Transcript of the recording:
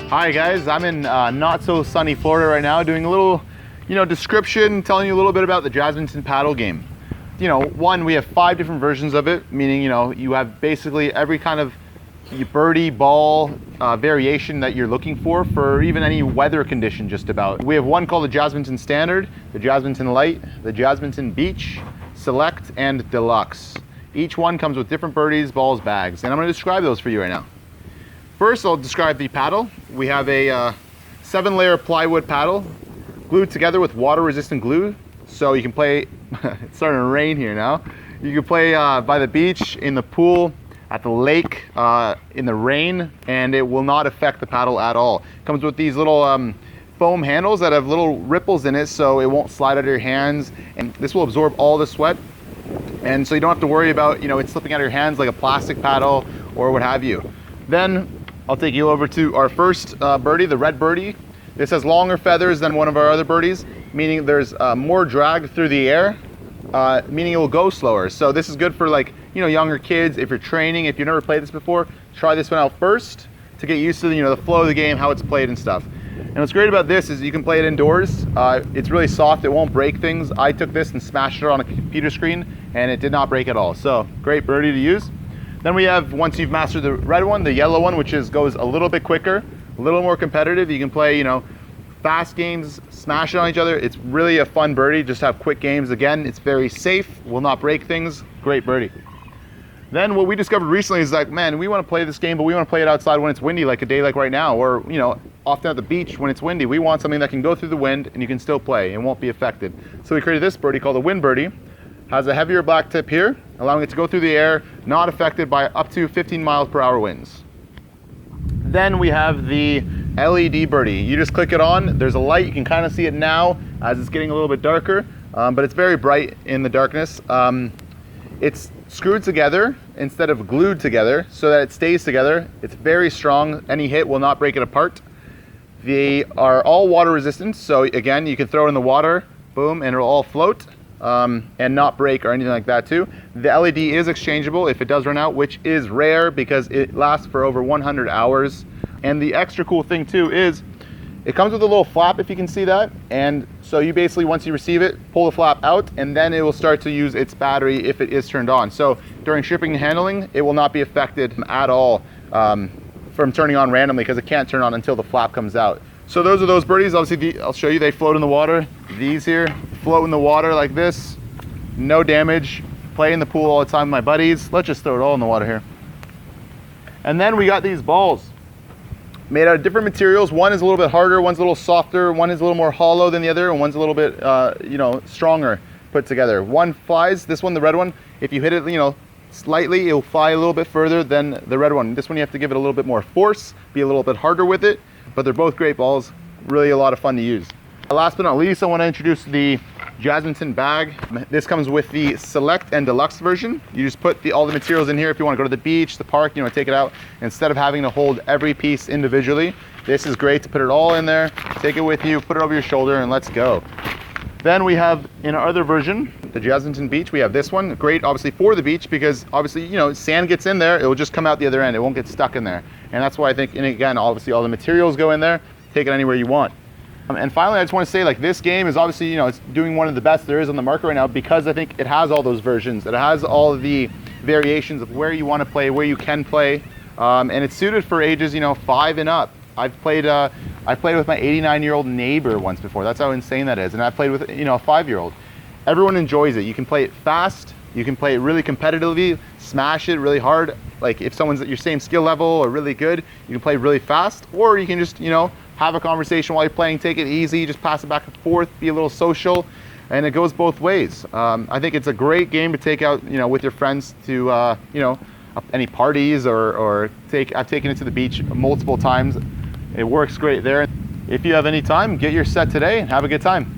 Hi guys, I'm in not so sunny Florida right now doing a little, description, telling you a little bit about the Jazzminton paddle game. One, we have 5 different versions of it, meaning, you have basically every kind of birdie ball variation that you're looking for even any weather condition just about. We have one called the Jazzminton Standard, the Jazzminton Light, the Jazzminton Beach, Select, and Deluxe. Each one comes with different birdies, balls, bags, and I'm going to describe those for you right now. First, I'll describe the paddle. We have a 7-layer plywood paddle glued together with water-resistant glue. So you can play, it's starting to rain here now. You can play by the beach, in the pool, at the lake, in the rain, and it will not affect the paddle at all. It comes with these little foam handles that have little ripples in it, so it won't slide out of your hands, and this will absorb all the sweat. And so you don't have to worry about, it slipping out of your hands like a plastic paddle or what have you. Then I'll take you over to our first birdie, the red birdie. This has longer feathers than one of our other birdies, meaning there's more drag through the air, meaning it will go slower. So this is good for younger kids. If you're training, if you've never played this before, try this one out first to get used to the flow of the game, how it's played and stuff. And what's great about this is you can play it indoors. It's really soft, it won't break things. I took this and smashed it on a computer screen and it did not break at all. So great birdie to use. Then we have, once you've mastered the red one, the yellow one, which goes a little bit quicker, a little more competitive. You can play, fast games, smash it on each other. It's really a fun birdie, just have quick games. Again, it's very safe, will not break things, great birdie. Then what we discovered recently is man, we want to play this game, but we want to play it outside when it's windy, like a day like right now, or, often at the beach when it's windy. We want something that can go through the wind and you can still play and won't be affected. So we created this birdie called the Wind Birdie. Has a heavier black tip here, allowing it to go through the air, not affected by up to 15 miles per hour winds. Then we have the LED birdie. You just click it on, there's a light, you can kind of see it now as it's getting a little bit darker, but it's very bright in the darkness. It's screwed together instead of glued together so that it stays together. It's very strong, any hit will not break it apart. They are all water resistant, so again, you can throw it in the water, boom, and it'll all float. And not break or anything like that too. The LED is exchangeable if it does run out, which is rare because it lasts for over 100 hours. And the extra cool thing too is it comes with a little flap, if you can see that. And so you basically, once you receive it, pull the flap out and then it will start to use its battery if it is turned on. So during shipping and handling, it will not be affected at all from turning on randomly because it can't turn on until the flap comes out. So those are those birdies. Obviously, I'll show you, they float in the water. These here float in the water like this, no damage. Play in the pool all the time with my buddies. Let's just throw it all in the water here. And then we got these balls made out of different materials. One is a little bit harder, one's a little softer, one is a little more hollow than the other, and one's a little bit, stronger put together. One flies, this one, the red one, if you hit it, slightly, it'll fly a little bit further than the red one. This one you have to give it a little bit more force, be a little bit harder with it. But they're both great balls, really a lot of fun to use. Last but not least, I want to introduce the Jazzminton bag. This comes with the Select and Deluxe version. You just put all the materials in here if you want to go to the beach, the park, take it out. Instead of having to hold every piece individually, this is great to put it all in there, take it with you, put it over your shoulder, and let's go. Then we have, in our other version, the Jazzminton Beach, we have this one. Great, obviously, for the beach because, obviously, sand gets in there, it will just come out the other end. It won't get stuck in there. And that's why I think, and again, obviously, all the materials go in there. Take it anywhere you want. And finally, I just want to say, this game is obviously, it's doing one of the best there is on the market right now because I think it has all those versions. It has all of the variations of where you want to play, where you can play. And it's suited for ages, 5 and up. I played with my 89-year-old neighbor once before. That's how insane that is. And I played with, a 5-year-old. Everyone enjoys it. You can play it fast. You can play it really competitively, smash it really hard. Like if someone's at your same skill level or really good, you can play really fast. Or you can just, have a conversation while you're playing, take it easy, just pass it back and forth, be a little social. And it goes both ways. I think it's a great game to take out, with your friends to, any parties or I've taken it to the beach multiple times. It works great there. If you have any time, get your set today and have a good time.